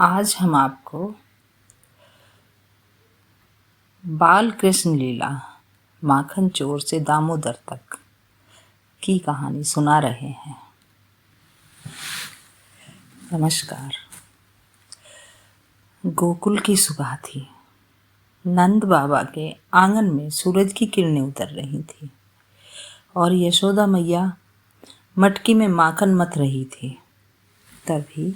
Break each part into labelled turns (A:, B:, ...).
A: आज हम आपको बाल कृष्ण लीला माखन चोर से दामोदर तक की कहानी सुना रहे हैं। नमस्कार। गोकुल की सुबह थी। नंद बाबा के आंगन में सूरज की किरणें उतर रही थी और यशोदा मैया मटकी में माखन मथ रही थी। तभी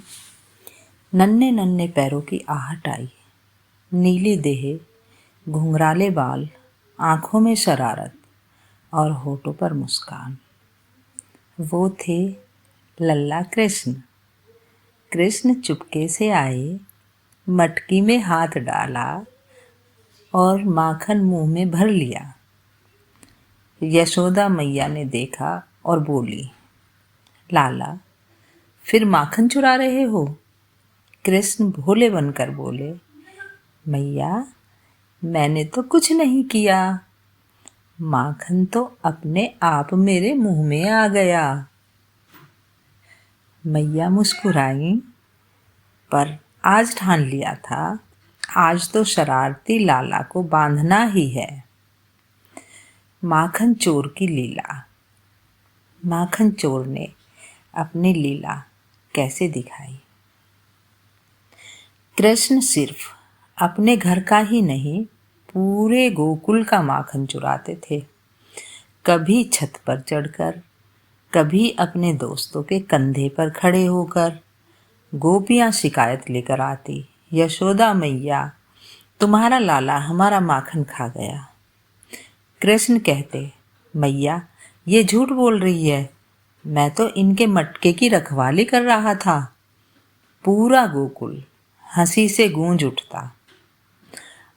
A: नन्हे नन्हे पैरों की आहट आई। नीली देह, घुंघराले बाल, आंखों में शरारत और होठों पर मुस्कान। वो थे लल्ला कृष्ण। कृष्ण चुपके से आए, मटकी में हाथ डाला और माखन मुंह में भर लिया। यशोदा मैया ने देखा और बोली, लाला, फिर माखन चुरा रहे हो? कृष्ण भोले बनकर बोले, मैया, मैंने तो कुछ नहीं किया। माखन तो अपने आप मेरे मुंह में आ गया। मैया मुस्कुराई, पर आज ठान लिया था, आज तो शरारती लाला को बांधना ही है। माखन चोर की लीला। माखन चोर ने अपनी लीला कैसे दिखाई। कृष्ण सिर्फ अपने घर का ही नहीं, पूरे गोकुल का माखन चुराते थे। कभी छत पर चढ़कर, कभी अपने दोस्तों के कंधे पर खड़े होकर। गोपियां शिकायत लेकर आती, यशोदा मैया, तुम्हारा लाला हमारा माखन खा गया। कृष्ण कहते, मैया, ये झूठ बोल रही है, मैं तो इनके मटके की रखवाली कर रहा था। पूरा गोकुल हंसी से गूंज उठता।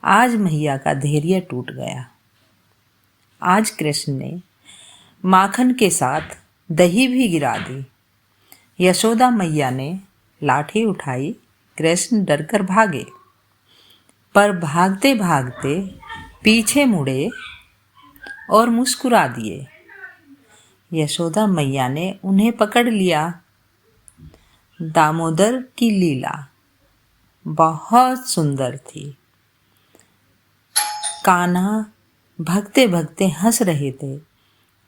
A: आज मैया का धैर्य टूट गया। आज कृष्ण ने माखन के साथ दही भी गिरा दी। यशोदा मैया ने लाठी उठाई, कृष्ण डरकर भागे। पर भागते भागते पीछे मुड़े और मुस्कुरा दिए। यशोदा मैया ने उन्हें पकड़ लिया। दामोदर की लीला बहुत सुंदर थी। कान्हा भगते भगते हंस रहे थे।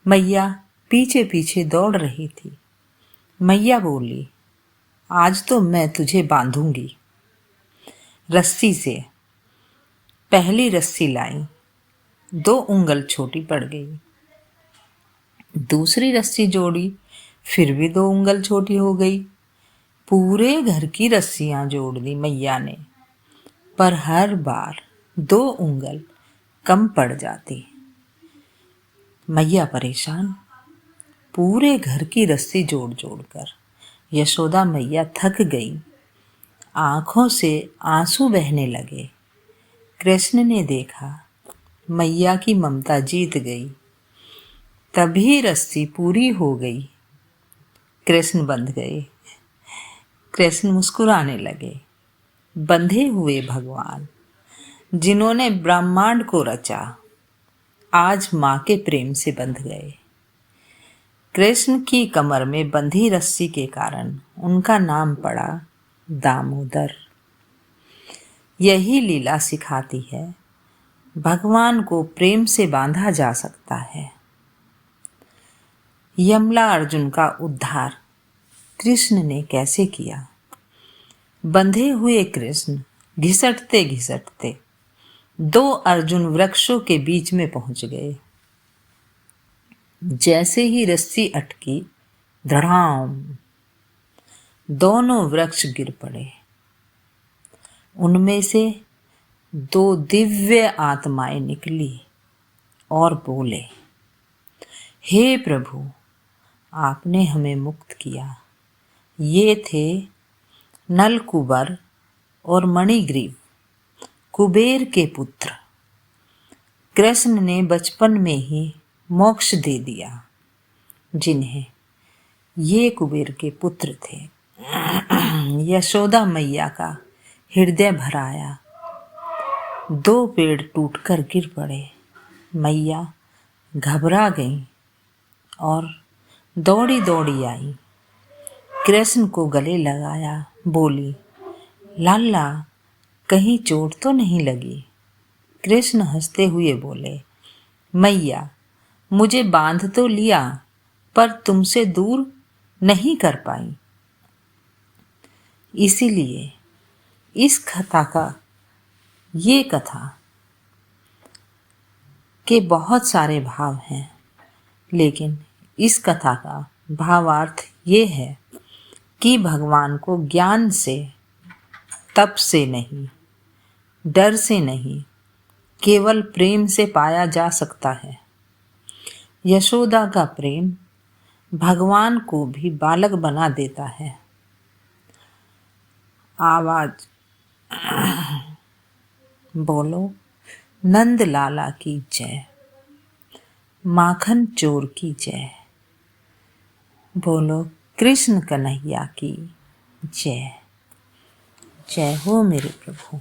A: मैया पीछे पीछे दौड़ रही थी। मैया बोली, आज तो मैं तुझे बांधूंगी। रस्सी से। पहली रस्सी लाई, 2 उंगल छोटी पड़ गई। दूसरी रस्सी जोड़ी, फिर भी 2 उंगल छोटी हो गई। पूरे घर की रस्सियां जोड़ दी मैया ने, पर हर बार 2 उंगल कम पड़ जाती। मैया परेशान। पूरे घर की रस्सी जोड़ जोड़कर यशोदा मैया थक गई। आंखों से आंसू बहने लगे। कृष्ण ने देखा, मैया की ममता जीत गई। तभी रस्सी पूरी हो गई। कृष्ण बंध गए। कृष्ण मुस्कुराने लगे। बंधे हुए भगवान, जिन्होंने ब्रह्मांड को रचा, आज मां के प्रेम से बंध गए। कृष्ण की कमर में बंधी रस्सी के कारण उनका नाम पड़ा दामोदर। यही लीला सिखाती है, भगवान को प्रेम से बांधा जा सकता है। यमला अर्जुन का उद्धार कृष्ण ने कैसे किया। बंधे हुए कृष्ण घिसटते घिसटते 2 अर्जुन वृक्षों के बीच में पहुंच गए। जैसे ही रस्सी अटकी, धड़ाम, दोनों वृक्ष गिर पड़े। उनमें से 2 दिव्य आत्माएं निकली और बोले, हे प्रभु, आपने हमें मुक्त किया। ये थे नलकूबर और मणिग्रीव, कुबेर के पुत्र। कृष्ण ने बचपन में ही मोक्ष दे दिया जिन्हें। ये कुबेर के पुत्र थे। यशोदा मैया का हृदय भर आया। 2 पेड़ टूटकर गिर पड़े। मैया घबरा गईं और दौड़ी दौड़ी आई। कृष्ण को गले लगाया, बोली, लाला, कहीं चोट तो नहीं लगी? कृष्ण हंसते हुए बोले, मैया, मुझे बांध तो लिया, पर तुमसे दूर नहीं कर पाई। इसीलिए इस कथा के बहुत सारे भाव हैं, लेकिन इस कथा का भावार्थ ये है कि भगवान को ज्ञान से, तप से नहीं, डर से नहीं, केवल प्रेम से पाया जा सकता है। यशोदा का प्रेम भगवान को भी बालक बना देता है। आवाज बोलो, नंद लाला की जय, माखन चोर की जय, बोलो कृष्ण कन्हैया की जय। जय हो मेरे प्रभु।